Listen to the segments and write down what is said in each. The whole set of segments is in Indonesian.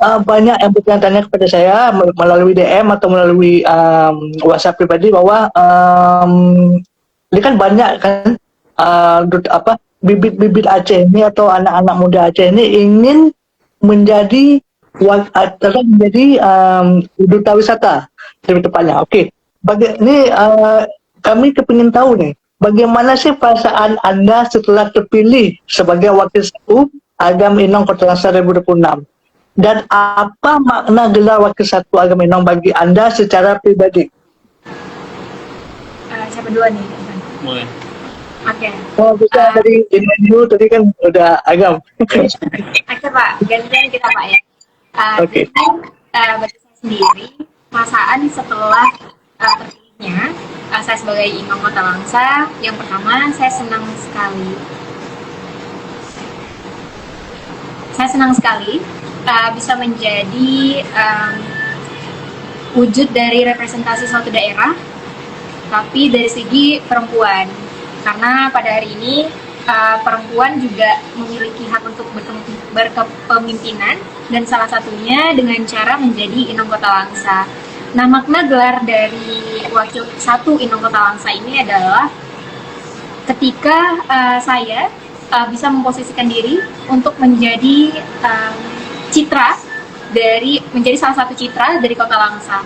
banyak yang bertanya kepada saya melalui DM atau melalui WhatsApp pribadi bahwa ini kan banyak kan bibit-bibit Aceh ini atau anak-anak muda Aceh ini ingin menjadi duta wisata lebih tepatnya. Oke, ini kami kepingin tahu nih, bagaimana sih perasaan Anda setelah terpilih sebagai wakil satu Agam Inong Kota Langsa 2026? Dan apa makna gelar wakil satu Agam Inong bagi Anda secara pribadi? Siapa duluan nih? Mulai. Oke. Oh, bisa dari ini dulu, tadi kan udah Agam. Oke Pak, gantian kita Pak ya. Oke. Bagi saya sendiri, perasaan setelah terpilihnya saya sebagai Imam Kota Langsa, yang pertama saya senang sekali. Saya senang sekali bisa menjadi wujud dari representasi suatu daerah, tapi dari segi perempuan. Karena pada hari ini perempuan juga memiliki hak untuk berkepemimpinan, dan salah satunya dengan cara menjadi Inong Kota Langsa. Nah, makna gelar dari wakil satu Inong Kota Langsa ini adalah ketika saya bisa memposisikan diri untuk menjadi menjadi salah satu citra dari Kota Langsa.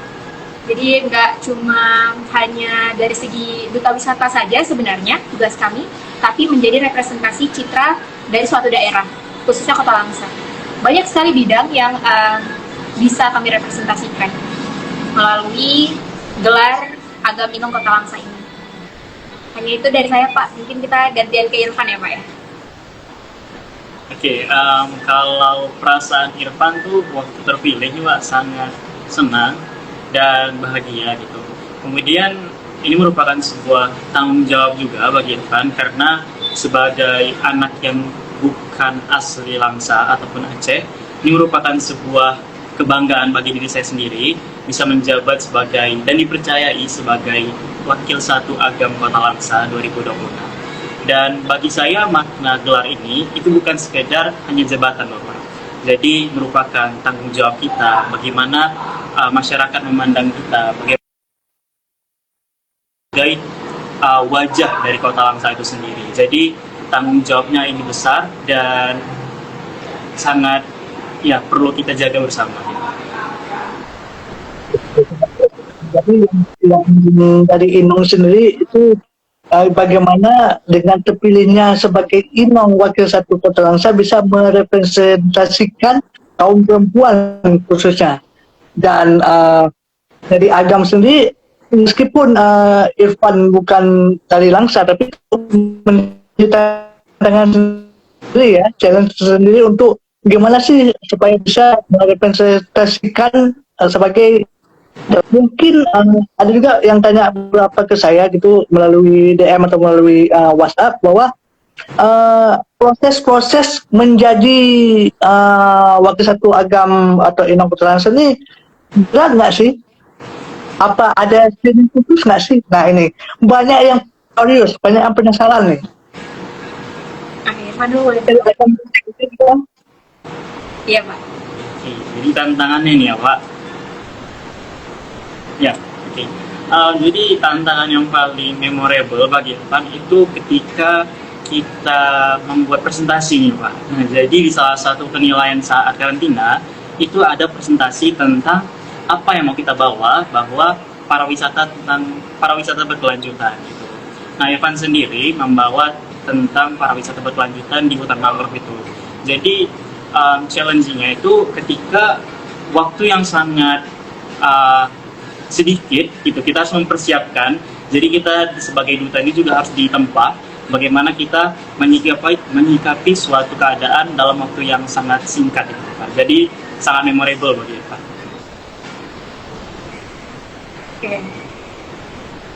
Jadi nggak cuma hanya dari segi duta wisata saja sebenarnya tugas kami, tapi menjadi representasi citra dari suatu daerah, khususnya Kota Langsa. Banyak sekali bidang yang bisa kami representasikan melalui gelar Agam Inong Kota Langsa ini. Hanya itu dari saya Pak, mungkin kita gantian ke Irfan ya Pak ya. Oke, kalau perasaan Irfan tuh waktu terpilih juga sangat senang dan bahagia gitu. Kemudian ini merupakan sebuah tanggung jawab juga bagi Irfan, karena sebagai anak yang bukan asli Langsa ataupun Aceh, ini merupakan sebuah kebanggaan bagi diri saya sendiri bisa menjabat sebagai dan dipercayai sebagai wakil satu Agam Kota Langsa 2026. Dan bagi saya makna gelar ini itu bukan sekedar hanya jabatan normal. Jadi merupakan tanggung jawab kita bagaimana masyarakat memandang kita sebagai wajah dari Kota Langsa itu sendiri. Jadi tanggung jawabnya ini besar dan sangat perlu kita jaga bersama. Jadi yang dari Inong sendiri itu bagaimana dengan terpilihnya sebagai Inong wakil satu Kota Langsa bisa merepresentasikan kaum perempuan khususnya. Dan dari Agam sendiri, meskipun Irfan bukan dari Langsa, tapi menjadi tantangan sendiri ya, challenge sendiri untuk gimana sih supaya bisa merepresentasikan sebagai, mungkin ada juga yang tanya beberapa ke saya gitu melalui DM atau melalui WhatsApp bahwa proses menjadi wakil satu Agam atau Inong Kota Langsa ini berat nggak sih? Apa ada screening khusus nggak sih? Nah ini banyak yang curious, banyak yang penasaran nih. Iya Pak. Oke, jadi tantangannya nih ya Pak. Ya, oke. Jadi tantangan yang paling memorable bagi Irfan itu ketika kita membuat presentasi nih Pak. Nah, jadi di salah satu penilaian saat karantina itu ada presentasi tentang apa yang mau kita bawa, bahwa para wisata berkelanjutan gitu. Nah, Irfan sendiri membawa tentang para wisata berkelanjutan di hutan mangrove itu. Jadi challenge-nya itu ketika waktu yang sangat sedikit gitu, kita harus mempersiapkan. Jadi kita sebagai duta ini juga harus ditempa bagaimana kita menyikapi suatu keadaan dalam waktu yang sangat singkat gitu, Pak. Jadi sangat memorable bagi Pak. Oke.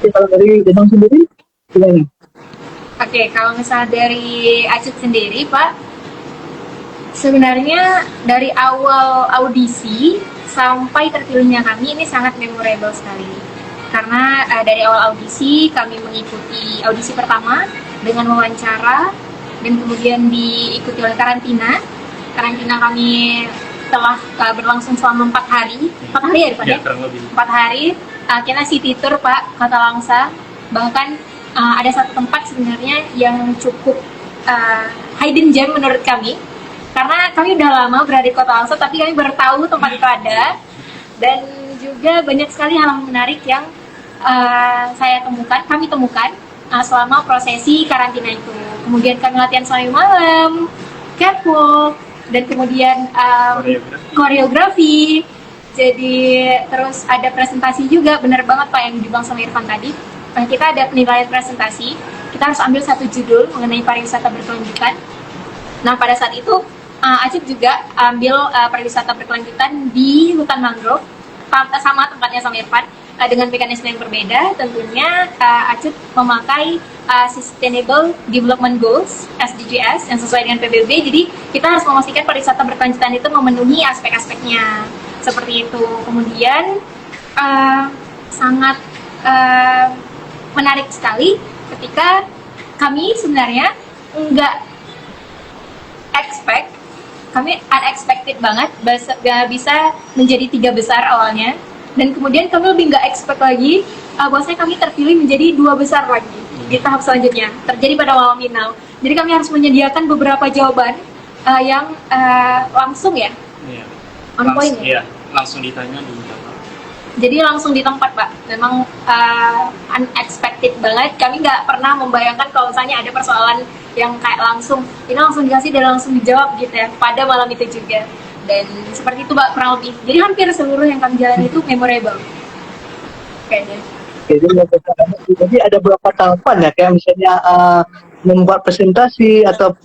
Kalau dari Inong sendiri gimana? Oke, kalau misalnya dari Acut sendiri Pak, sebenarnya dari awal audisi sampai terpilihnya kami ini sangat memorable sekali. Karena dari awal audisi kami mengikuti audisi pertama dengan wawancara, dan kemudian diikuti oleh karantina. Karantina kami setelah berlangsung selama 4 hari. 4 hari ya Irfan ya? kurang lebih. 4 hari kita city tour Pak Kota Langsa. Bahkan ada satu tempat sebenarnya yang cukup hidden gem menurut kami, karena kami udah lama berada di Kota Langsa tapi kami baru tahu tempat itu ada. Dan juga banyak sekali hal menarik yang kami temukan selama prosesi karantina itu. Kemudian kami latihan selama malam, catwalk, dan kemudian koreografi. Jadi terus ada presentasi juga, benar banget Pak yang dibilang sama Irfan tadi. Kita ada penilaian presentasi, kita harus ambil satu judul mengenai pariwisata berkelanjutan. Nah pada saat itu Acit juga ambil pariwisata berkelanjutan di hutan mangrove, sama tempatnya sama Irfan, dengan mekanisme yang berbeda. Tentunya Acit memakai Sustainable Development Goals (SDGs) yang sesuai dengan PBB. Jadi kita harus memastikan pariwisata berkelanjutan itu memenuhi aspek-aspeknya seperti itu. Kemudian sangat menarik sekali ketika kami sebenarnya kami unexpected banget bisa menjadi 3 besar awalnya, dan kemudian kami lebih nggak expect lagi bahwasanya kami terpilih menjadi 2 besar lagi di tahap selanjutnya, terjadi pada malam final. Jadi kami harus menyediakan beberapa jawaban yang langsung ya, on point ya. Langsung ditanya di jawab. Jadi langsung di tempat Pak, memang unexpected banget. Kami nggak pernah membayangkan kalau misalnya ada persoalan yang kayak langsung dikasih dan langsung dijawab gitu ya, pada malam itu juga. Dan seperti itu Pak kurang lebih. Jadi hampir seluruh yang kami jalani itu memorable kayaknya. Jadi ada beberapa tahapan ya, kayak misalnya membuat presentasi atau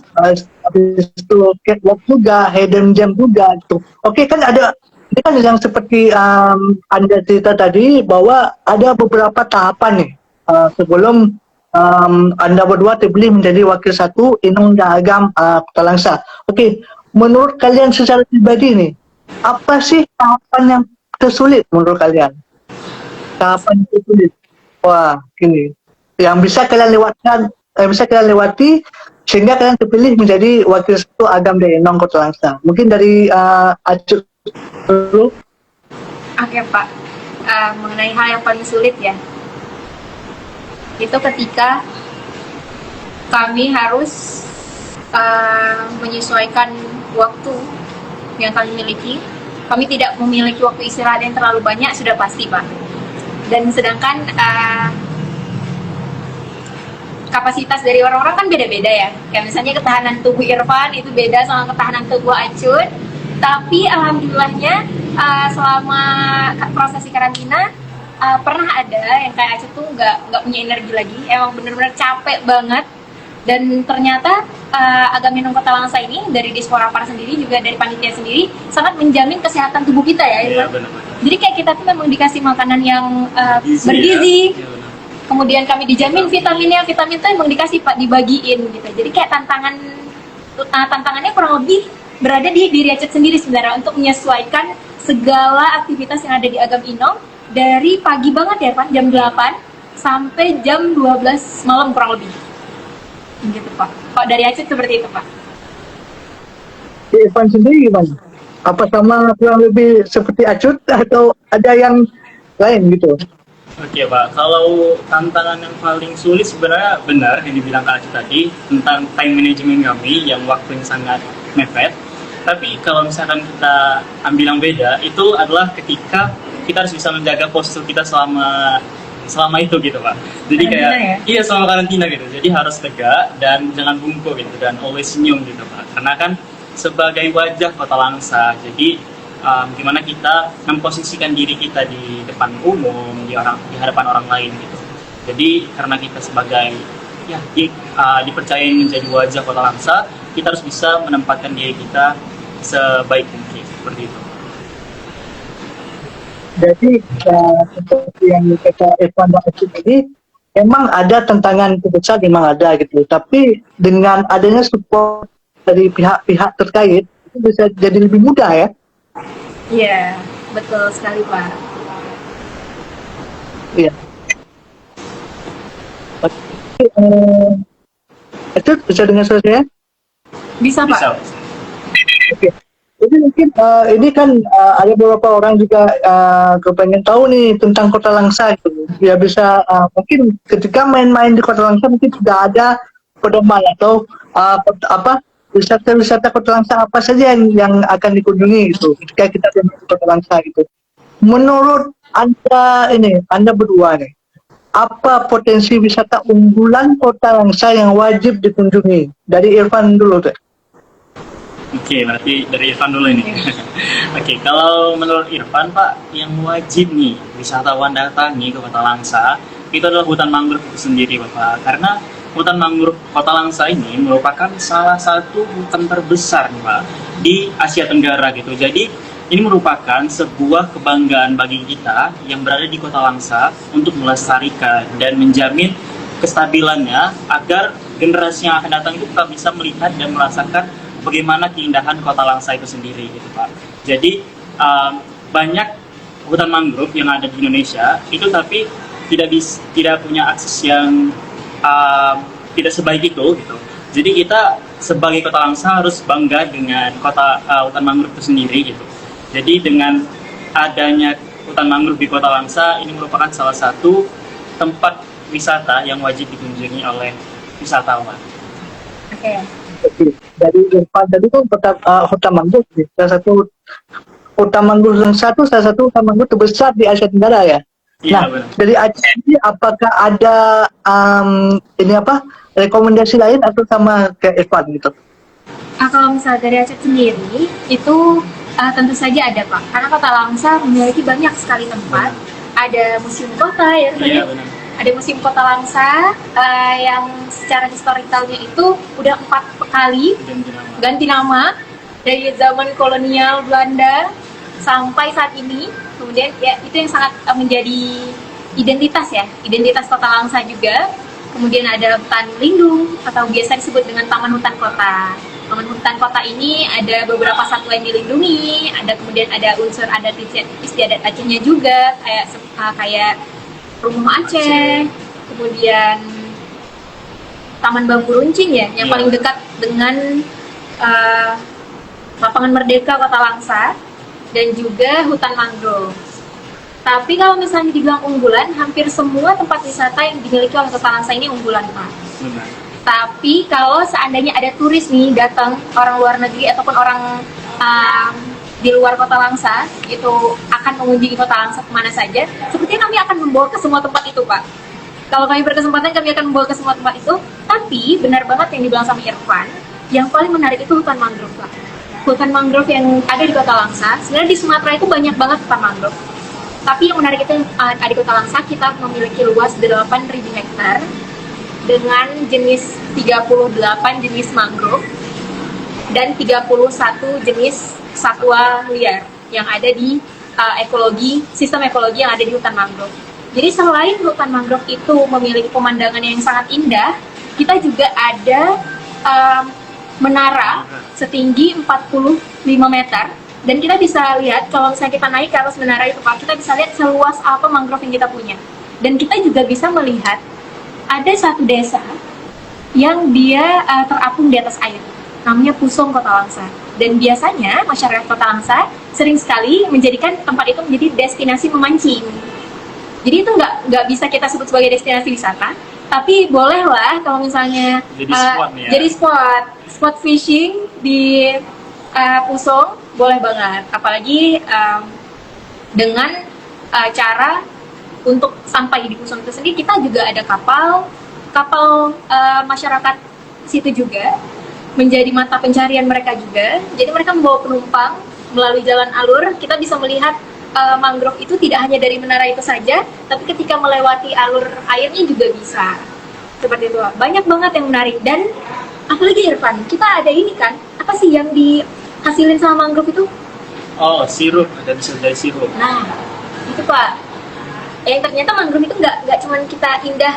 habis itu catwalk juga, hidden gem juga gitu. Oke, kan ada ini kan yang seperti Anda cerita tadi bahwa ada beberapa tahapan nih sebelum Anda berdua terpilih menjadi wakil 1 Inung dan Agam Kota Langsa. Oke, menurut kalian secara pribadi nih, apa sih tahapan yang tersulit menurut kalian? Tahapan yang tersulit. Wah, gini. Yang bisa kalian lewati sehingga kalian terpilih menjadi wakil 1 Agam dan Inung Kota Langsa. Mungkin dari Acut dulu. Oke Pak, mengenai hal yang paling sulit ya, itu ketika kami harus menyesuaikan waktu yang kami miliki. Kami tidak memiliki waktu istirahat yang terlalu banyak, sudah pasti Pak. Dan sedangkan kapasitas dari orang-orang kan beda-beda ya. Kayak misalnya ketahanan tubuh Irfan itu beda sama ketahanan tubuh Acut. Tapi alhamdulillahnya selama prosesi karantina pernah ada yang kayak Acit tuh nggak punya energi lagi, emang bener-bener capek banget. Dan ternyata Agam Inung Kota Langsa ini dari Dispora Par sendiri juga dari panitia sendiri sangat menjamin kesehatan tubuh kita ya. Iya, jadi kayak kita tuh memang dikasih makanan yang bergizi. Ya. Kemudian kami dijamin vitamin tuh emang dikasih Pak, dibagiin gitu. Jadi kayak tantangannya kurang lebih berada di diri Acit sendiri sebenarnya untuk menyesuaikan segala aktivitas yang ada di Agam Inong dari pagi banget ya Pak, jam 8 sampai jam 12 malam kurang lebih gitu Pak. Kalau dari Acit seperti itu Pak. Di Irfan sendiri gimana? Apa sama kurang lebih seperti Acut atau ada yang lain gitu? Oke Pak, kalau tantangan yang paling sulit sebenarnya benar yang dibilang Kak Acit tadi tentang time management kami yang waktunya sangat mepet. Tapi kalau misalkan kita ambil yang beda, itu adalah ketika kita harus bisa menjaga postur kita selama itu gitu Pak. Jadi kayak iya selama karantina gitu. Jadi harus tegak dan jangan bungkuk gitu, dan always senyum gitu Pak. Karena kan sebagai wajah Kota Langsa, jadi gimana kita memposisikan diri kita di depan umum, di hadapan orang lain gitu. Jadi karena kita sebagai dipercayai menjadi wajah Kota Langsa, kita harus bisa menempatkan diri kita sebaik mungkin, seperti itu. Jadi seperti yang kata Irfan dan Acit tadi, memang ada tantangan besar, memang ada gitu. Tapi dengan adanya support dari pihak-pihak terkait, itu bisa jadi lebih mudah ya. Iya, betul sekali Pak. Iya. Acit bisa dengar suara saya? Bisa Pak. Bisa. Oke. Jadi mungkin ini kan ada beberapa orang juga kepengen tahu nih tentang Kota Langsa gitu. Ya bisa mungkin ketika main-main di Kota Langsa mungkin sudah ada pedoman atau apa wisata-wisata Kota Langsa apa saja yang akan dikunjungi gitu ketika kita main di Kota Langsa gitu. Menurut Anda berdua nih, apa potensi wisata unggulan Kota Langsa yang wajib dikunjungi? Dari Irfan dulu tuh. Oke, berarti dari Irfan dulu ini. Oke, kalau menurut Irfan Pak, yang wajib nih wisatawan datangi ke Kota Langsa itu adalah hutan mangrove itu sendiri Bapak. Karena hutan mangrove Kota Langsa ini merupakan salah satu hutan terbesar nih Pak di Asia Tenggara gitu. Jadi ini merupakan sebuah kebanggaan bagi kita yang berada di Kota Langsa untuk melestarikan dan menjamin kestabilannya agar generasi yang akan datang itu tetap bisa melihat dan merasakan bagaimana keindahan Kota Langsa itu sendiri gitu Pak. Jadi banyak hutan mangrove yang ada di Indonesia itu tapi tidak punya akses yang tidak sebaik itu gitu. Jadi kita sebagai Kota Langsa harus bangga dengan hutan mangrove itu sendiri gitu. Jadi dengan adanya hutan mangrove di Kota Langsa ini merupakan salah satu tempat wisata yang wajib dikunjungi oleh wisatawan. Oke. Dari Irfan tadi kan hutan mangrove salah satu hutan mangrove yang salah satu hutan mangrove terbesar di Asia Tenggara ya. Iya, Nah, benar. dari Aceh ini apakah ada rekomendasi lain atau sama kayak Irfan gitu? Kalau misalnya dari Aceh sendiri itu tentu saja ada Pak, karena Kota Langsa memiliki banyak sekali tempat. Ada museum kota ya, Iya, benar. ada museum Kota Langsa yang secara historikalnya itu udah 4 kali ganti nama dari zaman kolonial Belanda sampai saat ini. Kemudian ya itu yang sangat menjadi identitas Kota Langsa juga. Kemudian ada hutan lindung atau biasa disebut dengan Taman Hutan Kota. Taman Hutan Kota ini ada beberapa satwa yang dilindungi, kemudian ada unsur adat istiadat Acehnya juga, kayak Rumah Aceh, kemudian Taman Bambu Runcing ya, yang paling dekat dengan Lapangan Merdeka Kota Langsa, dan juga hutan mangrove. Tapi kalau misalnya dibilang unggulan, hampir semua tempat wisata yang dimiliki oleh Kota Langsa ini unggulan Pak. Benar. Tapi kalau seandainya ada turis nih datang, orang luar negeri ataupun orang di luar Kota Langsa itu akan mengunjungi Kota Langsa kemana saja, sepertinya kami akan membawa ke semua tempat itu Pak. Kalau kami berkesempatan kami akan membawa ke semua tempat itu. Tapi benar banget yang dibilang sama Irfan, yang paling menarik itu hutan mangrove Pak. Hutan mangrove yang ada di Kota Langsa, sebenarnya di Sumatera itu banyak banget hutan mangrove. Tapi yang menarik itu ada di Kota Langsa, kita memiliki luas 8.000 hektar dengan jenis 38 jenis mangrove dan 31 jenis satwa liar yang ada di sistem ekologi yang ada di hutan mangrove. Jadi selain hutan mangrove itu memiliki pemandangan yang sangat indah, kita juga ada menara setinggi 45 meter. Dan kita bisa lihat, kalau misalnya kita naik ke atas menara itu Pak, kita bisa lihat seluas apa mangrove yang kita punya. Dan kita juga bisa melihat ada satu desa yang dia terapung di atas air, namanya Pusong Kota Langsa. Dan biasanya masyarakat Kota Langsa sering sekali menjadikan tempat itu menjadi destinasi memancing. Jadi itu nggak bisa kita sebut sebagai destinasi wisata, tapi bolehlah kalau misalnya jadi spot fishing di Pusong, boleh banget. Apalagi dengan cara untuk sampai di Pusong itu sendiri, kita juga ada kapal masyarakat situ juga menjadi mata pencarian mereka juga. Jadi mereka membawa penumpang melalui jalan alur. Kita bisa melihat mangrove itu tidak hanya dari menara itu saja, tapi ketika melewati alur airnya juga bisa. Seperti itu. Banyak banget yang menarik. Dan apalagi Irfan, kita ada ini kan, apa sih yang dihasilin sama mangrove itu? Oh, sirup, ada bisa dari sirup. Nah, itu Pak. Yang ternyata mangrove itu nggak cuma kita indah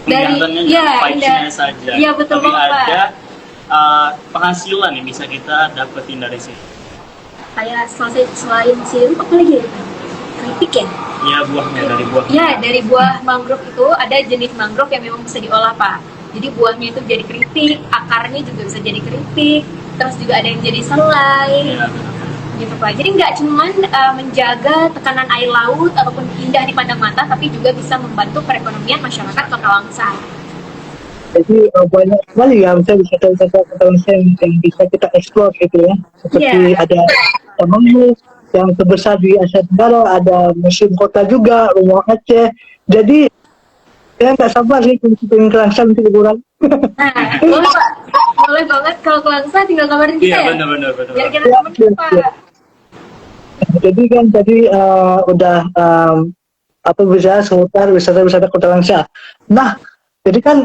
dari indah saja. Iya, betul tapi banget, Pak. ada penghasilan yang bisa kita dapetin dari situ. Kayak selain sirup apa lagi ya? Keripik ya? Iya, buahnya dari buah. Iya, dari buah mangrove itu ada jenis mangrove yang memang bisa diolah Pak. Jadi buahnya itu jadi keripik, akarnya juga bisa jadi keripik. terus juga ada yang jadi selai, Iya. gitu Pak. Jadi nggak cuman menjaga tekanan air laut ataupun indah dipandang mata, tapi juga bisa membantu perekonomian masyarakat Kota Langsa. Jadi banyak sekali ya misalnya wisata-wisata Kota Langsa yang bisa kita explore gitu ya. Seperti Iya. ada Taman yang terbesar di Asia Tenggara, ada museum kota juga, rumah Aceh. Jadi saya nggak sabar sih pengen ke Langsa nanti liburan. Nah, boleh Pak. Boleh banget kalau ke Langsa tinggal kabarin kita Iya, ya. benar-benar. Biar kita Iya, temenin iya, Pak. iya. Jadi kan tadi udah apa bisa seputar wisata-wisata Kota Langsa. Nah, jadi kan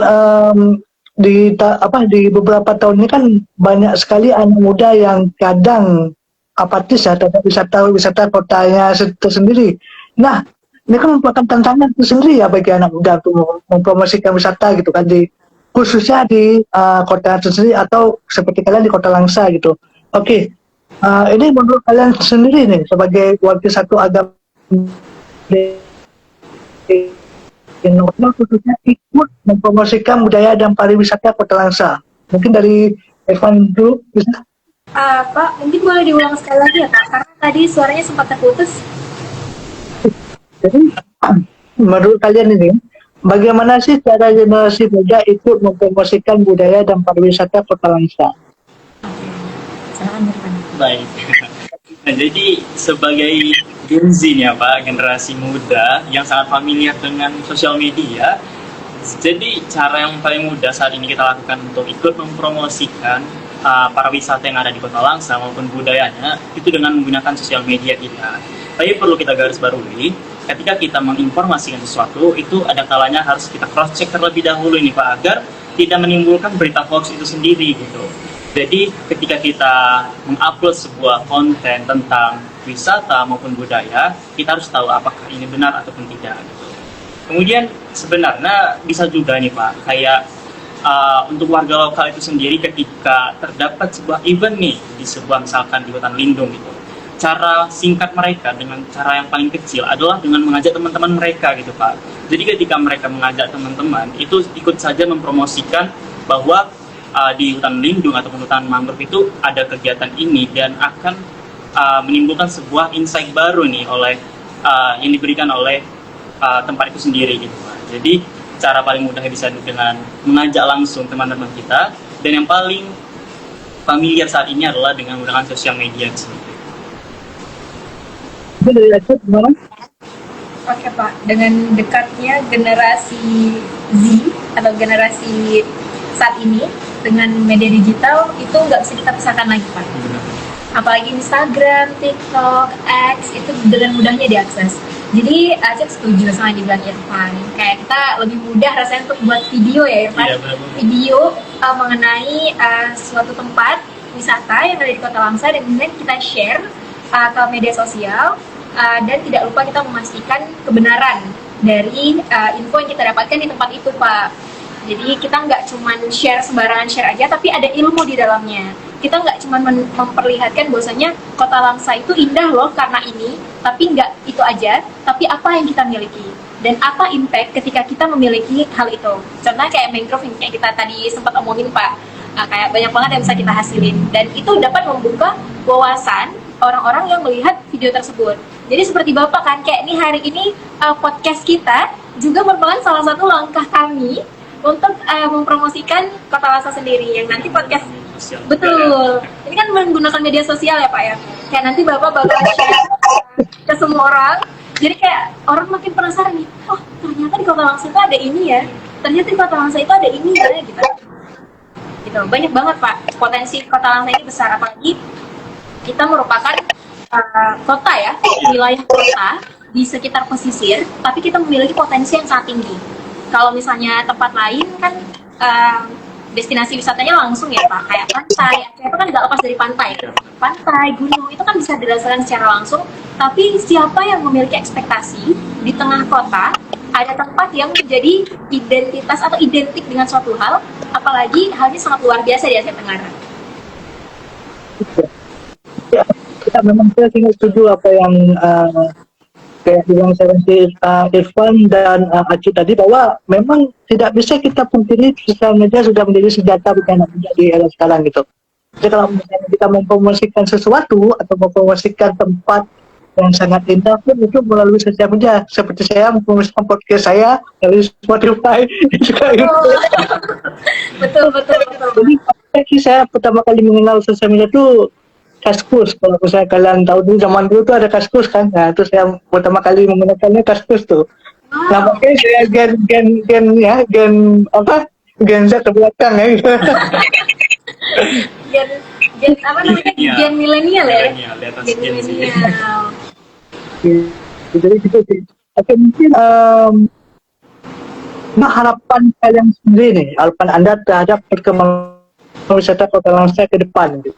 di beberapa tahun ini kan banyak sekali anak muda yang kadang apatis ya terhadap wisata kotanya tersendiri. Nah, ini kan merupakan tantangan tersendiri ya bagi anak muda untuk mempromosikan wisata gitu kan khususnya di kota tersendiri atau seperti kalian di Kota Langsa gitu. Oke, ini menurut kalian sendiri nih sebagai wakil satu agama di Indonesia khususnya ikut mempromosikan budaya dan pariwisata Kota Langsa. Mungkin dari Evan dulu bisa. Pak, mungkin boleh diulang sekali lagi ya Pak, karena tadi suaranya sempat terputus. Jadi menurut kalian ini bagaimana sih cara generasi muda ikut mempromosikan budaya dan pariwisata Kota Langsa? Silakan Irfan. Baik. Nah, jadi sebagai Gen Z nih ya Pak, generasi muda yang sangat familiar dengan sosial media, jadi cara yang paling mudah saat ini kita lakukan untuk ikut mempromosikan pariwisata yang ada di Kota Langsa maupun budayanya itu dengan menggunakan sosial media kita. Tapi perlu kita garis bawahi, ketika kita menginformasikan sesuatu itu ada kalanya harus kita cross check terlebih dahulu ini Pak, agar tidak menimbulkan berita hoax itu sendiri gitu. Jadi ketika kita mengupload sebuah konten tentang wisata maupun budaya, kita harus tahu apakah ini benar ataupun tidak gitu. Kemudian sebenarnya bisa juga nih Pak, kayak untuk warga lokal itu sendiri ketika terdapat sebuah event nih di sebuah misalkan di hutan lindung gitu, cara singkat mereka dengan cara yang paling kecil adalah dengan mengajak teman-teman mereka gitu Pak. Jadi ketika mereka mengajak teman-teman itu ikut saja mempromosikan bahwa di hutan lindung ataupun hutan mangrove itu ada kegiatan ini dan akan menimbulkan sebuah insight baru nih oleh yang diberikan oleh tempat itu sendiri gitu Pak. Jadi cara paling mudah bisa dengan mengajak langsung teman-teman kita, dan yang paling familiar saat ini adalah dengan menggunakan sosial media sendiri. Itu dari Aceh gimana? Oke Pak, dengan dekatnya generasi Z atau generasi saat ini dengan media digital itu nggak bisa kita pisahkan lagi Pak. Apalagi Instagram, TikTok, X itu dengan mudahnya diakses. Jadi Aceh setuju sama yang dibilang Irfan. Kayak kita lebih mudah rasanya untuk buat video ya Irfan. Iya, benar-benar. Video mengenai suatu tempat wisata yang ada di Kota Langsa dan kemudian kita share ke media sosial dan tidak lupa kita memastikan kebenaran dari info yang kita dapatkan di tempat itu Pak. Jadi kita nggak cuma share sembarangan share aja, tapi ada ilmu di dalamnya. Kita nggak cuma memperlihatkan bahwasanya Kota Langsa itu indah loh karena ini, tapi nggak itu aja, tapi apa yang kita miliki dan apa impact ketika kita memiliki hal itu. Contohnya kayak mangrove yang kayak kita tadi sempat omongin Pak, kayak banyak banget yang bisa kita hasilin dan itu dapat membuka wawasan orang-orang yang melihat video tersebut. Jadi seperti Bapak kan, kayak nih hari ini podcast kita juga merupakan salah satu langkah kami untuk mempromosikan Kota Langsa sendiri yang nanti podcast betul. Ini kan menggunakan media sosial ya Pak ya. Kayak nanti Bapak bakal share ke semua orang. Jadi kayak orang makin penasaran nih. Oh ternyata di Kota Langsa itu ada ini ya. Ternyata di Kota Langsa itu ada ini ya gitu. Gitu. Banyak banget Pak. Potensi Kota Langsa ini besar. Apalagi kita merupakan kota ya, wilayah kota di sekitar pesisir. Tapi kita memiliki potensi yang sangat tinggi. Kalau misalnya tempat lain kan destinasi wisatanya langsung ya Pak, kayak pantai, itu kan nggak lepas dari pantai. Pantai, gunung, itu kan bisa dirasakan secara langsung, tapi siapa yang memiliki ekspektasi di tengah kota, ada tempat yang menjadi identitas atau identik dengan suatu hal, apalagi halnya sangat luar biasa di Asia Tenggara. Ya, kita memang saya sangat setuju apa yang kayak bilang saya Irfan dan Aci tadi bahwa memang tidak bisa kita pungkiri sosial media sudah menjadi senjata bukan di era sekarang gitu. Jadi kalau misalnya kita mempromosikan sesuatu atau mempromosikan tempat yang sangat indah pun itu melalui sosial media. Seperti saya mempromosikan podcast saya melalui Spotify juga itu. Betul, betul, betul. Jadi saya pertama kali mengenal sosial media itu Kaskus. Kalau misalnya kalian tahu dulu zaman dulu tuh ada Kaskus kan. Nah, itu saya pertama kali menggunakannya Kaskus tuh. Nah, Wow. makanya saya gen apa? Gen Z ke belakang ya gitu. Gen, gen apa namanya? Milenial. Gen milenial ya? Milenial, di atas Gen Gen Z. milenial. Jadi gitu sih. Oke, mungkin nah, harapan kalian sendiri nih, harapan Anda terhadap perkembangan wisata Kota Langsa ke depan gitu.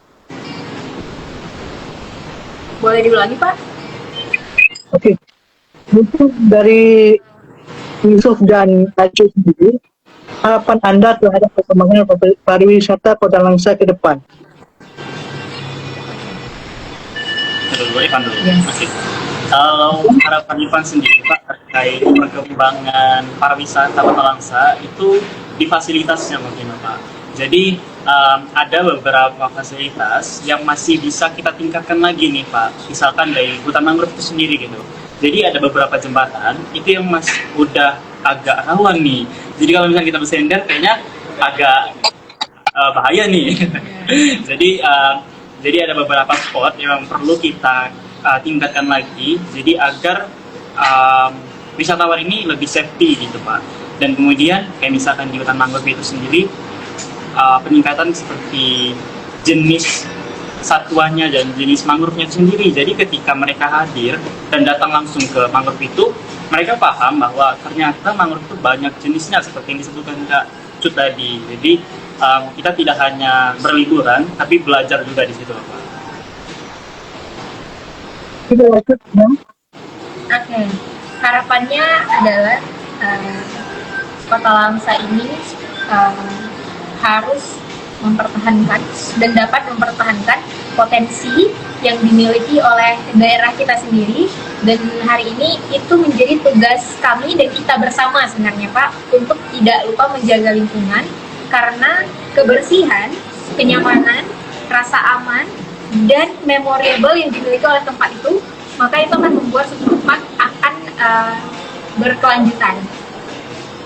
Boleh diulangi, Pak? Oke. Mungkin dari Yusuf dan Acu sendiri, harapan Anda terhadap perkembangan pariwisata Kota Langsa ke depan. Gue Ivan dulu. Yes. Oke. Kalau harapan Ivan sendiri Pak terkait perkembangan pariwisata Kota Langsa itu di fasilitasnya mungkin Pak. Jadi ada beberapa fasilitas yang masih bisa kita tingkatkan lagi nih Pak. Misalkan dari hutan mangrove itu sendiri gitu. Jadi ada beberapa jembatan itu yang masih udah agak rawan nih. Jadi kalau misalnya kita bersender kayaknya agak bahaya nih. Jadi ada beberapa spot yang perlu kita tingkatkan lagi, jadi agar wisatawan ini lebih safety gitu Pak. Dan kemudian kayak misalkan di hutan mangrove itu sendiri peningkatan seperti jenis satuannya dan jenis mangrove-nya sendiri. Jadi ketika mereka hadir dan datang langsung ke mangrove itu, mereka paham bahwa ternyata mangrove itu banyak jenisnya seperti yang disebutkan Kak Cut tadi. Jadi kita tidak hanya berliburan, tapi belajar juga di situ, Pak. Oke. Harapannya adalah Kota Langsa ini harus mempertahankan dan dapat mempertahankan potensi yang dimiliki oleh daerah kita sendiri, dan hari ini itu menjadi tugas kami dan kita bersama sebenarnya Pak untuk tidak lupa menjaga lingkungan, karena kebersihan, kenyamanan, rasa aman, dan memorable yang dimiliki oleh tempat itu, maka itu akan membuat suatu tempat akan berkelanjutan.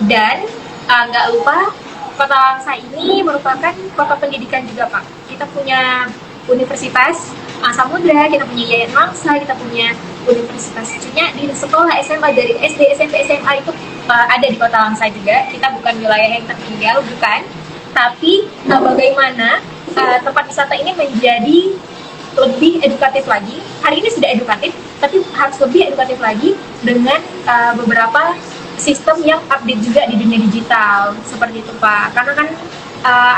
Dan nggak lupa, Kota Langsa ini merupakan kota pendidikan juga Pak. Kita punya Universitas Samudra, kita punya Yayan Langsa, kita punya universitas cucunya di sekolah SMA, dari SD, SMP, SMA itu ada di Kota Langsa juga. Kita bukan wilayah yang tertinggal, bukan. Tapi bagaimana tempat wisata ini menjadi lebih edukatif lagi. Hari ini sudah edukatif, tapi harus lebih edukatif lagi dengan beberapa sistem yang update juga di dunia digital, seperti itu Pak. Karena kan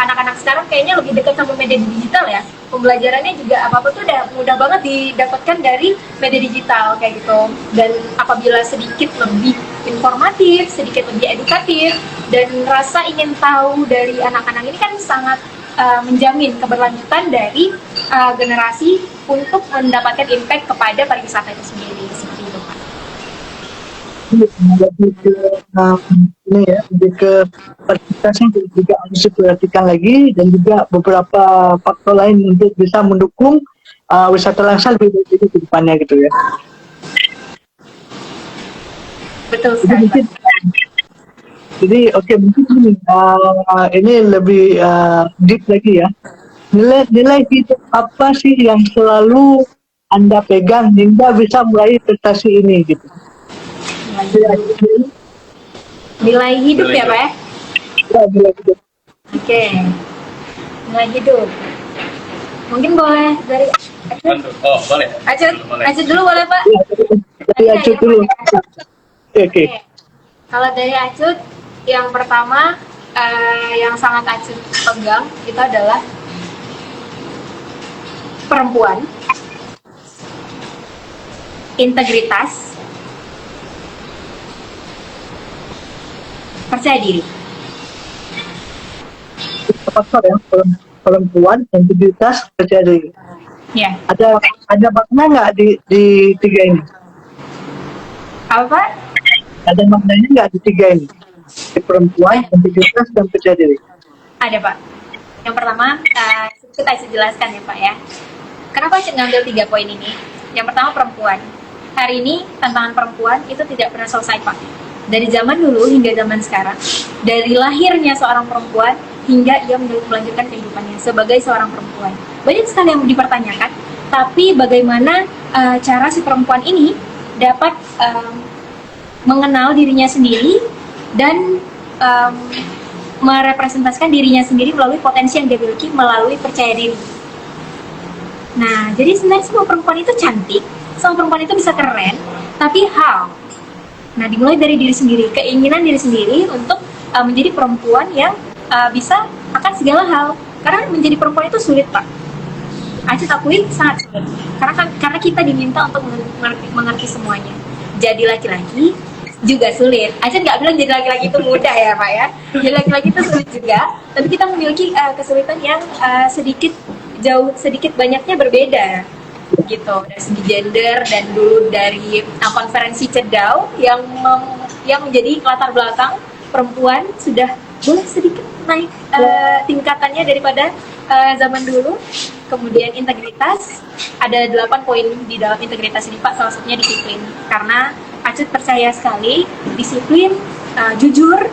anak-anak sekarang kayaknya lebih dekat sama media digital ya. Pembelajarannya juga apa-apa tuh udah mudah banget didapatkan dari media digital kayak gitu. Dan apabila sedikit lebih informatif, sedikit lebih edukatif, dan rasa ingin tahu dari anak-anak ini kan sangat menjamin keberlanjutan dari generasi untuk mendapatkan impact kepada pariwisata itu sendiri, seperti itu Pak. Lebih ke ini ya, lebih ke partisipasi juga harus diperhatikan lagi, dan juga beberapa faktor lain untuk bisa mendukung wisata Langsa lebih baik ke depannya gitu ya. Betul sekali Pak. Jadi oke, mungkin ini lebih deep lagi ya. Nilai hidup apa sih yang selalu Anda pegang hingga bisa meraih prestasi ini gitu? Nilai hidup ya Pak ya? Ya, nilai hidup. Oke. Nilai hidup. Mungkin boleh dari Acut. Oh, boleh. Acut dulu boleh Pak? Dari Acut dulu. Oke. Kalau dari Acut, yang pertama yang sangat Acut pegang itu adalah perempuan, integritas, percaya diri. Faktor ya, perempuan, integritas, percaya diri. Ya. Ada makna nggak di tiga ini? Apa Pak? Ada maknanya nggak di tiga ini? Perempuan, integritas, dan percaya diri. Ada Pak. Yang pertama, Kita jelaskan ya Pak ya. Kenapa Acit ngambil 3 poin ini? Yang pertama perempuan. Hari ini tantangan perempuan itu tidak pernah selesai Pak. Dari zaman dulu hingga zaman sekarang, dari lahirnya seorang perempuan hingga ia melanjutkan kehidupannya sebagai seorang perempuan. Banyak sekali yang dipertanyakan, tapi bagaimana cara si perempuan ini dapat mengenal dirinya sendiri dan merepresentasikan dirinya sendiri melalui potensi yang dia miliki melalui percaya diri. Nah, jadi sebenarnya semua perempuan itu cantik, semua perempuan itu bisa keren, tapi how? Nah, dimulai dari diri sendiri, keinginan diri sendiri untuk menjadi perempuan yang bisa akan segala hal. Karena menjadi perempuan itu sulit, Pak. Acit akui sangat sulit. Karena kita diminta untuk mengerti semuanya. Jadi laki-laki juga sulit. Acit nggak bilang jadi laki-laki itu mudah ya, Pak ya. Jadi laki-laki itu sulit juga, tapi kita memiliki kesulitan yang sedikit banyaknya berbeda gitu dari segi gender. Dan dulu dari konferensi CEDAW yang menjadi latar belakang perempuan sudah boleh sedikit naik tingkatannya daripada zaman dulu. Kemudian integritas, ada 8 poin di dalam integritas ini Pak, salah satunya disiplin. Karena Acit percaya sekali disiplin, jujur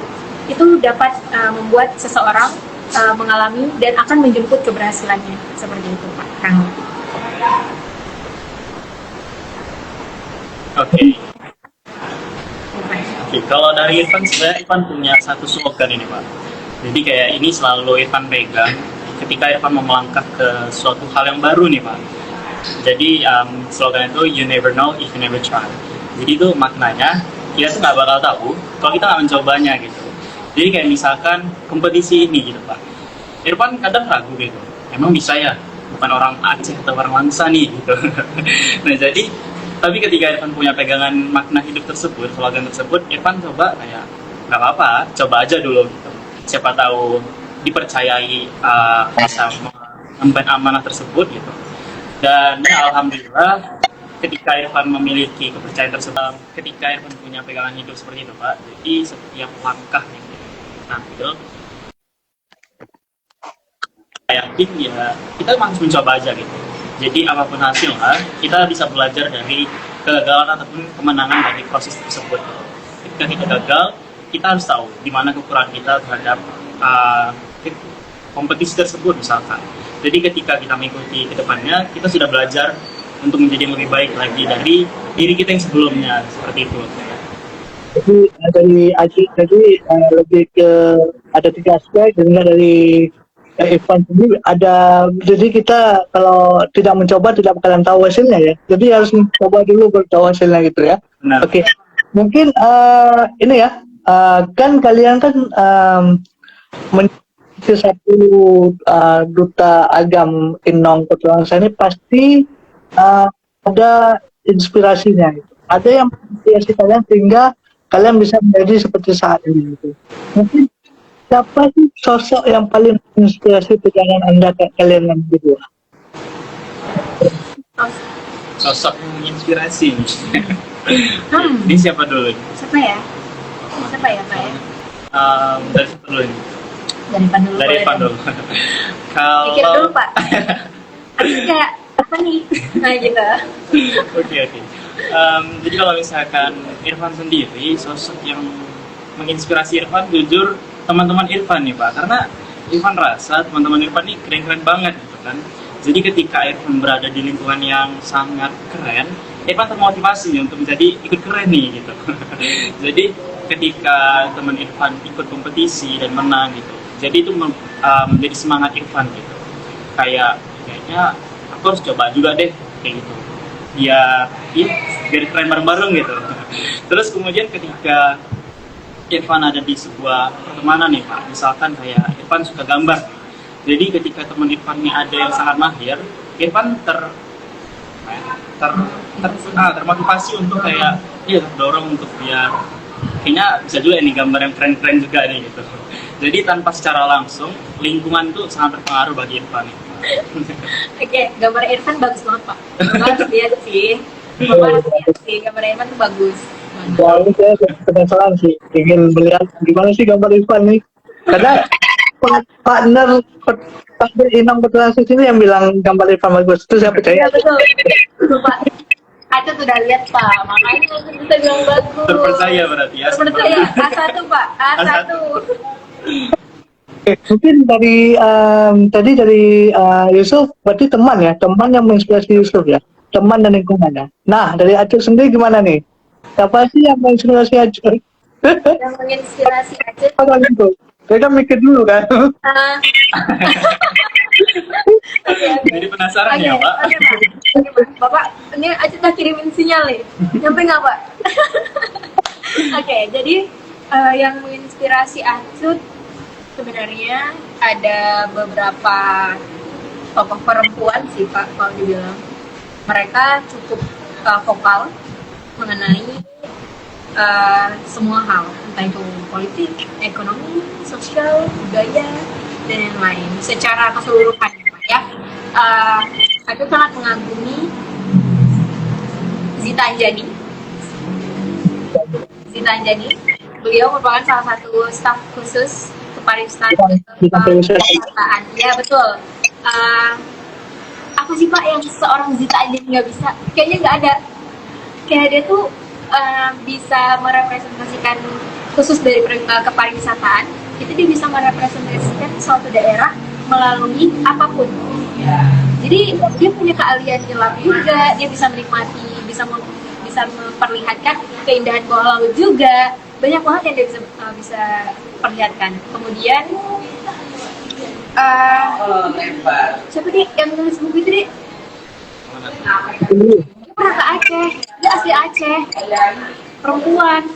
itu dapat membuat seseorang mengalami dan akan menjemput keberhasilannya, seperti itu Pak Kang. Oke, kalau dari Irfan, sebenarnya Irfan punya satu slogan ini Pak. Jadi kayak ini selalu Irfan pegang ketika Irfan mau melangkah ke suatu hal yang baru nih Pak. Jadi slogan itu you never know if you never try. Jadi itu maknanya kita tuh nggak bakal tahu kalau kita nggak mencobanya gitu. Jadi kayak misalkan kompetisi ini gitu Pak, Irfan kadang ragu gitu, emang bisa ya, bukan orang Aceh atau orang Langsa nih gitu. Nah jadi, tapi ketika Irfan punya pegangan makna hidup tersebut, slogan tersebut, Irfan coba kayak nggak apa-apa, coba aja dulu gitu. Siapa tahu dipercayai bisa mengemban amanah tersebut gitu. Dan ya, alhamdulillah ketika Irfan memiliki kepercayaan tersebut, ketika Irfan punya pegangan hidup seperti itu Pak, jadi setiap langkah yang ambil yakin ya kita harus mencoba aja gitu. Jadi apapun hasilnya kita bisa belajar dari kegagalan ataupun kemenangan dari proses tersebut. Ketika kita gagal, kita harus tahu di mana kekurangan kita terhadap kompetisi tersebut misalkan. Jadi ketika kita mengikuti ke depannya, kita sudah belajar untuk menjadi lebih baik lagi dari diri kita yang sebelumnya, seperti itu. Jadi dari Acit tadi lebih ke ada 3 aspek, dan dari Irfan sendiri ada. Jadi kita kalau tidak mencoba tidak bakalan tahu hasilnya ya. Jadi harus mencoba dulu baru tahu hasilnya gitu ya. Benar. Oke. Mungkin ini ya, kan kalian kan menjadi satu duta agam Inong Kota Langsa ini pasti ada inspirasinya gitu. Ada yang menginspirasi kalian sehingga kalian bisa menjadi seperti saat ini gitu. Mungkin siapa sih sosok yang paling menginspirasi pegangan Anda kalian yang berdua? Sosok yang menginspirasi. Ini siapa dulu? Siapa ya Pak ya? Dari siapa dulu ini? Dari Irfan dulu. Kalau Pikir dulu Pak. Kayak apa nih? Nah gitu. Oke. Jadi kalau misalkan Irfan sendiri, sosok yang menginspirasi Irfan, jujur teman-teman Irfan nih Pak, karena Irfan rasa teman-teman Irfan ini keren-keren banget gitu kan. Jadi ketika Irfan berada di lingkungan yang sangat keren, Irfan termotivasi untuk menjadi ikut keren nih gitu. Jadi ketika teman Irfan ikut kompetisi dan menang gitu, jadi itu menjadi semangat Irfan gitu. Kayaknya aku harus coba juga deh kayak gitu. Biar keren bareng-bareng gitu. Terus kemudian ketika Irfan ada di sebuah pertemanan nih Pak, misalkan kayak Irfan suka gambar. Jadi ketika teman Irfan ini ada yang sangat mahir, Irfan termotivasi untuk kayak terdorong untuk biar kayaknya bisa juga ini gambar yang keren-keren juga nih gitu. Jadi tanpa secara langsung lingkungan tuh sangat berpengaruh bagi Irfan. Oke, gambar Irfan bagus banget Pak. Harus lihat sih. Gambar Irfan tuh bagus. Soalnya saya penasaran sih, ingin melihat gimana sih gambar Irfan nih. Karena partner Inang Bertransis ini yang bilang gambar Irfan bagus, itu saya percaya. Iya betul. Betul, Pak. Aca udah lihat Pak, makanya bisa bilang bagus. Terpercaya berarti ya. Terpercaya. A1 Pak, A1. Mungkin dari tadi dari Yusuf, berarti teman ya, teman yang menginspirasi Yusuf ya, teman dan lingkungannya. Nah, dari Aceh sendiri gimana nih? Siapa sih yang menginspirasi Aceh? Yang menginspirasi Aca. Apa gitu? Saya kan mikir dulu kan. Jadi penasaran ya, Pak. Pak. Bapak, ini Aca udah kirimin sinyal nih. Nyampe nggak Pak? Oke, jadi yang menginspirasi Acut sebenarnya ada beberapa tokoh perempuan sih Pak, kalau dibilang. Mereka cukup vokal mengenai semua hal, entah itu politik, ekonomi, sosial, budaya, dan yang lain. Secara keseluruhan ya. Aku sangat mengagumi Zita Anjani. Zita Anjani, beliau merupakan salah satu staf khusus kepariwisataan. Ya betul. Apa sih Pak yang seorang Zita Anjani nggak bisa? Kayaknya nggak ada. Kayak dia tuh bisa merepresentasikan khusus dari kepariwisataan, itu dia bisa merepresentasikan suatu daerah melalui apapun. Jadi dia punya keahlian nyelam juga, dia bisa menikmati, bisa memperlihatkan keindahan bawah laut juga, banyak banget yang dia bisa perlihatkan. Kemudian siapa dia yang nulis buku itu deh? Dia pernah ke Aceh, dia asli Aceh, perempuan.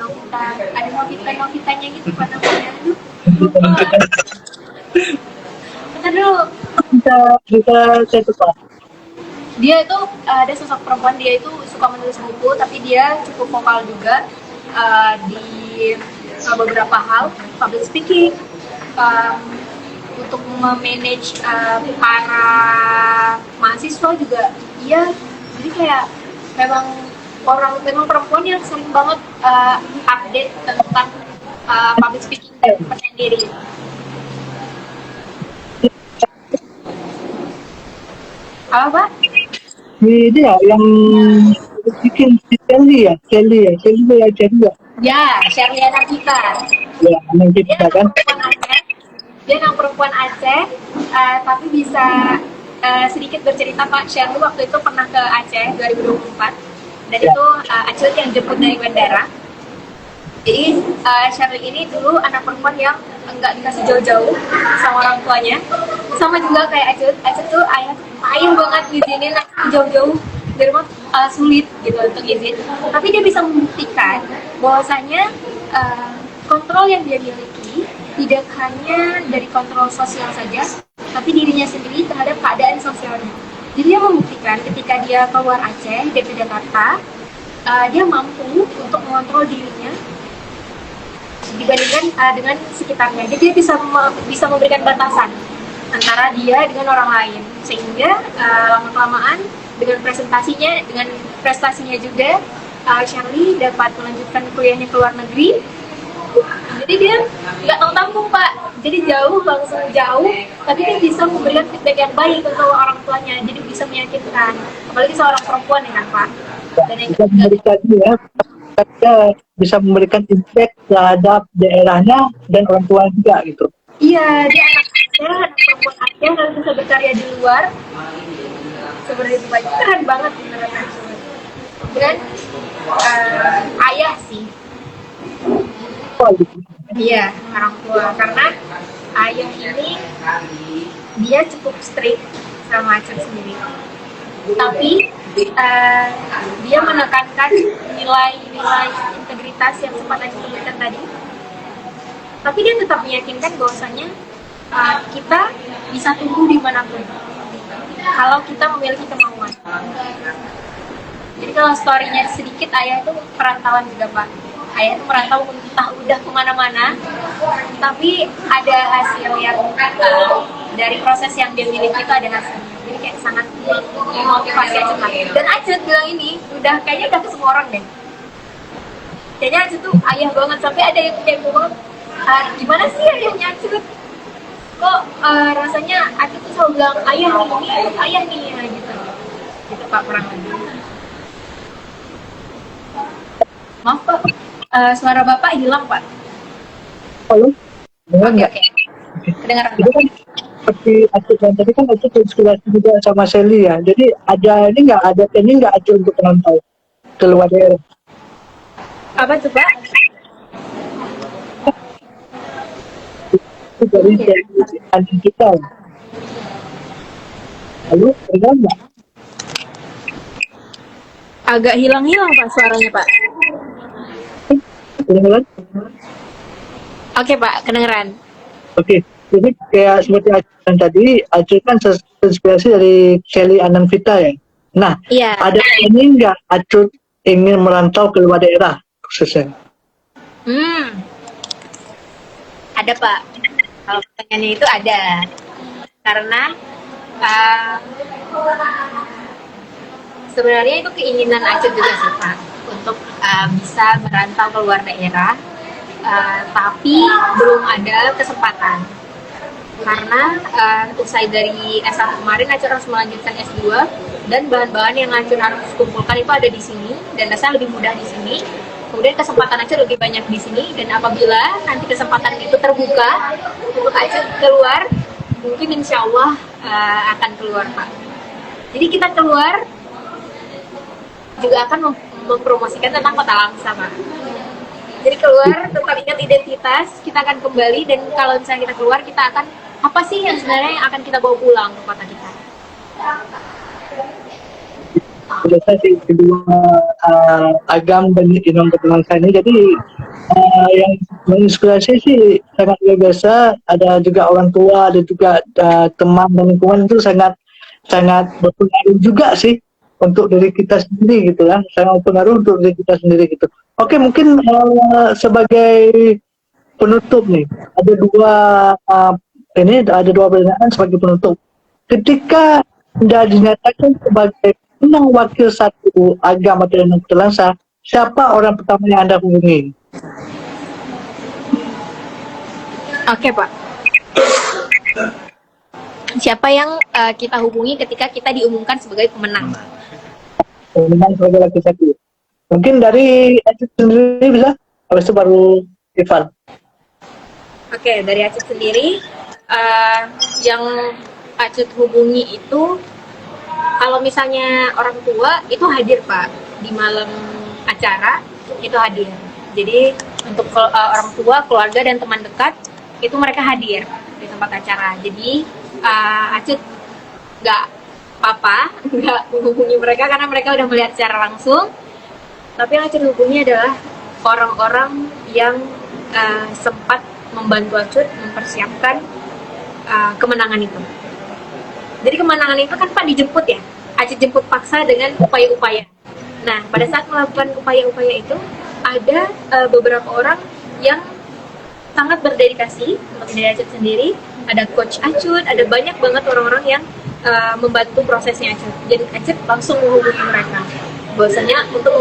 Novita, ada Novitanya gitu kan namanya. Lupa. Bentar dulu. Bisa saya tuh. Dia itu ada sosok perempuan, dia itu suka menulis buku, tapi dia cukup vokal juga di beberapa hal, public speaking, untuk memanage para mahasiswa juga. Iya, jadi kayak memang perempuan yang sering banget update tentang public speaking dan percaya diri. Apa Pak? Ini ya yang bikin Shelly ya. Ya, Sherliana kita. Ya, yang kita kan. Dia anak perempuan Aceh, tapi bisa sedikit bercerita Pak. Sherly waktu itu pernah ke Aceh 2024, dan itu Acut yang jemput dari bandara. Jadi Sherly ini dulu anak perempuan yang enggak dikasih jauh-jauh sama orang tuanya, sama juga kayak Acut tuh ayah banget ngizinin jauh-jauh dari rumah, sulit gitu untuk izin. Tapi dia bisa membuktikan bahwasanya kontrol yang dia miliki tidak hanya dari kontrol sosial saja, tapi dirinya sendiri terhadap keadaan sosialnya. Jadi dia membuktikan ketika dia keluar Aceh dan ke Jakarta, dia mampu untuk mengontrol dirinya dibandingkan dengan sekitarnya. Jadi dia bisa memberikan batasan antara dia dengan orang lain, sehingga lama-kelamaan dengan prestasinya juga, Sherly dapat melanjutkan kuliahnya ke luar negeri. Jadi dia nggak tanggung Pak, jadi langsung jauh, tapi dia bisa memberikan feedback yang baik untuk orang tuanya, jadi bisa meyakinkan, apalagi seorang perempuan ya kan Pak. Dan yang ketiga, dia bisa memberikan impact terhadap daerahnya dan orang tua juga gitu. Iya, dia anak perempuan Aceh dan bisa berkarya di luar. Seperti itu Pak, keren banget beneran. Dan ayah sih. Iya, orang tua. Karena ayah ini dia cukup strict sama Acut sendiri. Tapi dia menekankan nilai-nilai integritas yang sempat Acut sebutkan tadi. Tapi dia tetap meyakinkan bahwasanya kita bisa tumbuh dimanapun kalau kita memiliki kemauan. Jadi kalau story-nya sedikit, ayah itu perantauan juga Pak. Ayah itu merantau entah udah kemana-mana, tapi ada hasil yang dari proses yang dia miliki itu ada hasilnya. Jadi kayak sangat memotivasi Acut lah. Dan Acut bilang ini kayaknya udah ke semua orang deh. kayaknya Acut tuh ayah banget, sampai ada yang kepo banget, gimana sih ayahnya Acut, kok rasanya Acut tuh selalu bilang ayah nih, ini ayah nih ya, gitu Pak, kurang lebih. Maaf Pak, suara Bapak hilang Pak. Halo? Dengar Oke nggak? oke, kedengaran Jadi Pak. kan seperti Acil yang tadi kan Acil terinspirasi juga sama Sally ya. Jadi ada ini nggak, ada ini nggak Acil untuk menonton keluar daerah? Apa tuh Pak? Itu dari anjing kita. Lalu dengar nggak? Agak hilang-hilang Pak suaranya Pak. Dengar? Oke Pak, kedengeran. Oke. Jadi kayak seperti Acil yang tadi, Acil kan terinspirasi dari Sally Ananvita ya. Nah, Iya. ada ini nggak Acil ingin merantau keluar daerah khususnya? Ada Pak. Kalau pertanyaannya itu ada. Karena uh, sebenarnya itu keinginan Acut juga sih Pak, untuk bisa merantau keluar daerah, tapi belum ada kesempatan. Karena usai dari S1 kemarin Acut harus melanjutkan S2, dan bahan-bahan yang Acut harus kumpulkan itu ada di sini, dan rasanya lebih mudah di sini. Kemudian kesempatan Acut lebih banyak di sini, dan apabila nanti kesempatan itu terbuka untuk Acut keluar, mungkin insya Allah akan keluar Pak. Jadi kita keluar juga akan mempromosikan tentang Kota Langsa Pak. Jadi keluar tetap ingat identitas, kita akan kembali, dan kalau misalnya kita keluar, kita akan apa sih yang sebenarnya yang akan kita bawa pulang ke kota kita. Biasa sih kedua agam dan inom berbangsa ini, jadi yang menginspirasi sih sangat luar biasa. Ada juga orang tua, ada juga teman dan lingkungan, itu sangat berpengaruh juga sih untuk diri kita sendiri gitu ya, sangat berpengaruh untuk diri kita sendiri gitu. Oke, mungkin sebagai penutup nih, ada dua pertanyaan sebagai penutup. Ketika Anda dinyatakan sebagai menang wakil satu agama dan Langsa, siapa orang pertama yang Anda hubungi? Oke Pak. Siapa yang kita hubungi ketika kita diumumkan sebagai pemenang? Pemenang sebagai wakil satu. Mungkin dari Acit sendiri bisa, habis itu baru Irfan. Oke, dari Acut sendiri, yang Acut hubungi itu, kalau misalnya orang tua itu hadir Pak, di malam acara itu hadir. Jadi untuk orang tua, keluarga dan teman dekat itu mereka hadir di tempat acara. Jadi Acut nggak nggak menghubungi mereka karena mereka udah melihat secara langsung. Tapi yang Acut hubungi adalah orang-orang yang sempat membantu Acut mempersiapkan kemenangan itu. Jadi kemenangan itu kan Pak dijemput ya, Acut jemput paksa dengan upaya-upaya. Nah, pada saat melakukan upaya-upaya itu, ada beberapa orang yang sangat berdedikasi, seperti dari Acut sendiri, ada coach Acut, ada banyak banget orang-orang yang membantu prosesnya Acut. Jadi Acut langsung menghubungi mereka, bahwasanya untuk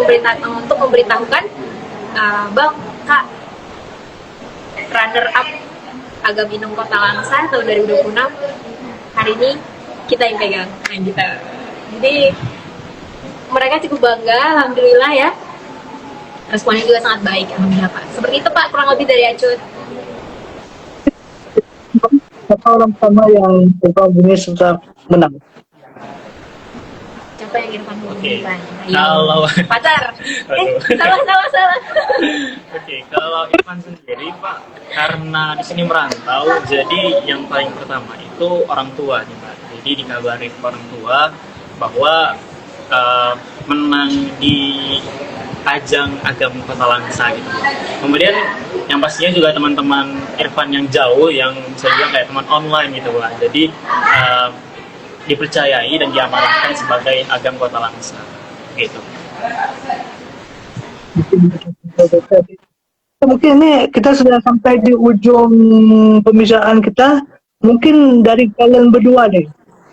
memberitahukan, Bang, Kak, runner up Agam Inung Kota Langsa tahun 2026 hari ini kita yang pegang, nah gitu. Jadi mereka cukup bangga, alhamdulillah ya. Responnya juga sangat baik, alhamdulillah Pak. Seperti itu Pak, kurang lebih dari Acut. Siapa orang pertama yang Irfan hubungi setelah menang? Siapa yang Irfan hubungi Pak? Kalau Pacar. Salah. Oke, kalau Irfan sendiri Pak, karena di sini merantau, jadi yang paling pertama itu orang tua nih Pak. Jadi dikabarin orang tua bahwa menang di ajang Agam Kota Langsa gitu. Kemudian yang pastinya juga teman-teman Irfan yang jauh, yang saya bilang kayak teman online gitu Pak. Jadi dipercayai dan diamanahkan sebagai Agam Kota Langsa gitu. Mungkin ini kita sudah sampai di ujung pembicaraan kita. Mungkin dari kalian berdua nih,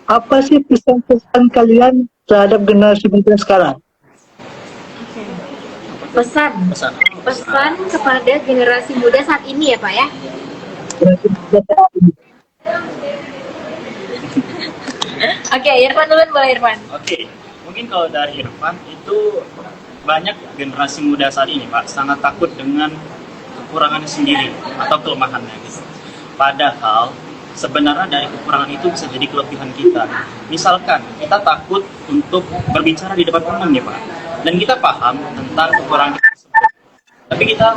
apa sih pesan-pesan kalian terhadap generasi muda sekarang? Pesan. Pesan. Pesan kepada generasi muda saat ini ya Pak ya. Oke, Irfan dulu, boleh Irfan. Oke, mungkin kalau dari Irfan itu banyak generasi muda saat ini Pak sangat takut dengan kekurangannya sendiri atau kelemahannya gitu. Padahal sebenarnya dari kekurangan itu bisa jadi kelebihan kita. Misalkan kita takut untuk berbicara di depan umum nih Pak, dan kita paham tentang kekurangan kita tersebut. Tapi kita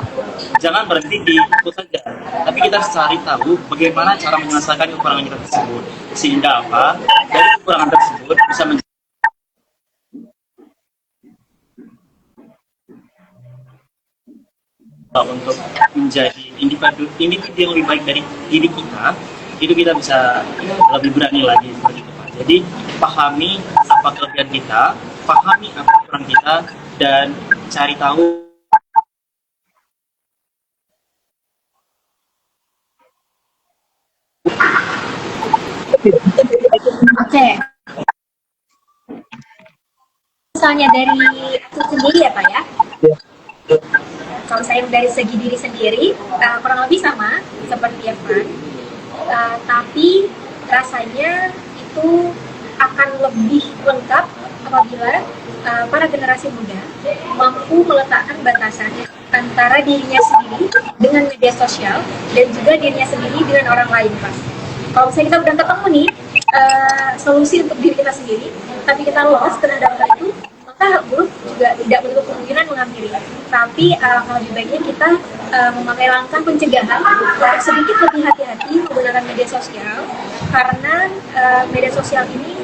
jangan berhenti di itu saja. Tapi kita harus cari tahu bagaimana cara menyelesaikan kekurangan kita tersebut. Sehingga apa? Dari kekurangan tersebut bisa untuk menjadi individu yang lebih baik dari diri kita, itu kita bisa lebih berani lagi seperti itu Pak. Jadi pahami apa kelebihan kita, pahami apa kekurangan kita, dan cari tahu. Oke. Misalnya dari aku sendiri ya Pak ya. Kalau saya dari segi diri sendiri, kurang lebih sama seperti Irfan. Tapi rasanya itu akan lebih lengkap apabila para generasi muda mampu meletakkan batasan antara dirinya sendiri dengan media sosial dan juga dirinya sendiri dengan orang lain Pak. Kalau misalnya kita udah ketemu nih solusi untuk diri kita sendiri, tapi kita lost terhadap hal itu, maka buruk juga tidak menutup kemungkinan menghampiri. Tapi lebih baiknya kita memakai langkah pencegahan, sedikit lebih hati-hati menggunakan media sosial, karena media sosial ini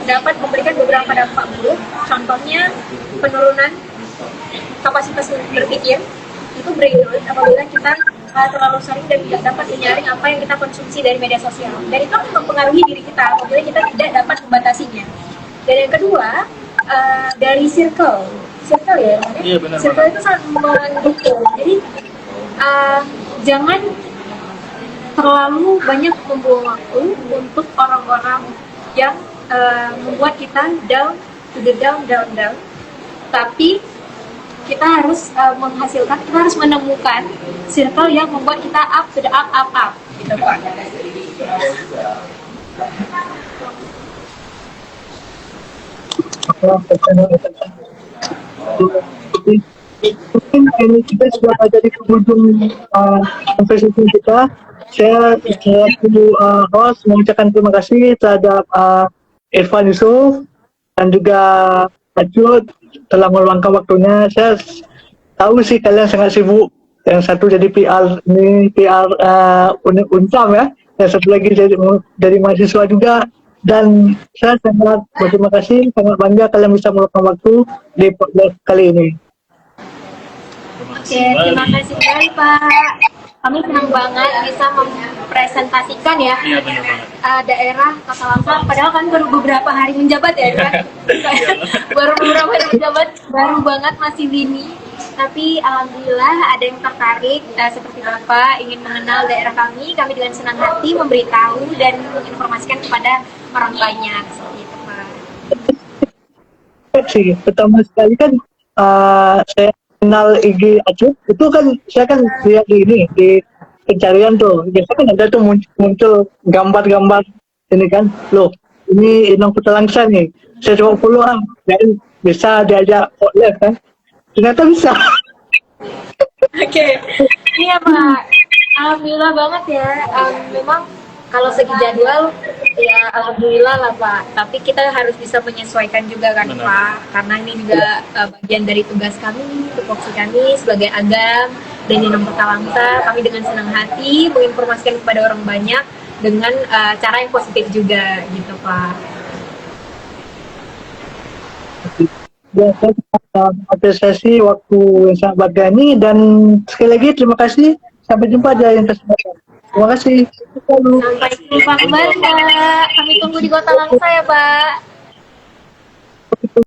dapat memberikan beberapa dampak buruk. Contohnya penurunan kapasitas berpikir itu breakdown apabila kita terlalu sering dan tidak dapat menyaring apa yang kita konsumsi dari media sosial, dan itu akan mempengaruhi diri kita apabila kita tidak dapat membatasinya. Dan yang kedua, dari circle ya, Iya, benar, circle itu sangat mendukung. Jadi jangan terlalu banyak membuang waktu untuk orang-orang yang membuat kita down to the down. Tapi kita harus kita harus menemukan circle yang membuat kita up to the up gitu Pak. Mungkin ini kita sudah ada di penghujung konversasi kita. Saya selaku host mengucapkan terima kasih terhadap Irfan Yusuf dan juga Acut telah meluangkan waktunya. Saya tahu sih kalian sangat sibuk. Yang satu jadi PR Uncam ya, yang satu lagi jadi mahasiswa juga. Dan saya sangat berterima kasih, sangat bangga kalian bisa meluangkan waktu di podcast kali ini. Oke, terima kasih sekali Pak. Kami senang banget bisa mempresentasikan ya daerah Kota Padahal kan baru beberapa hari menjabat ya kan? Baru beberapa hari menjabat, baru banget masih dini. Tapi alhamdulillah ada yang tertarik seperti Bapak ingin mengenal daerah kami dengan senang hati memberitahu dan menginformasikan kepada orang banyak seperti itu Pak. Sih, pertama sekali kan saya kenal IG Acut itu kan saya kan lihat di pencarian tuh biasa kan ada tuh muncul gambar-gambar ini kan, loh ini Inong Petalangsa nih, saya coba follow dan bisa diajak live kan, ternyata bisa. Oke, iya Pak, alhamdulillah banget ya. Memang kalau segi jadwal ya alhamdulillah lah Pak, tapi kita harus bisa menyesuaikan juga kan Pak, karena ini juga bagian dari tugas kami, tupoksi kami sebagai Agam dan Inong Petalangsa. Kami dengan senang hati menginformasikan kepada orang banyak dengan cara yang positif juga gitu Pak. Ya, saya apresiasi waktu yang sangat bergani dan sekali lagi terima kasih, sampai jumpa di lain kesempatan. Terima kasih. Sampai jumpa kembali Pak. Kami tunggu di Kota Langsa ya Pak.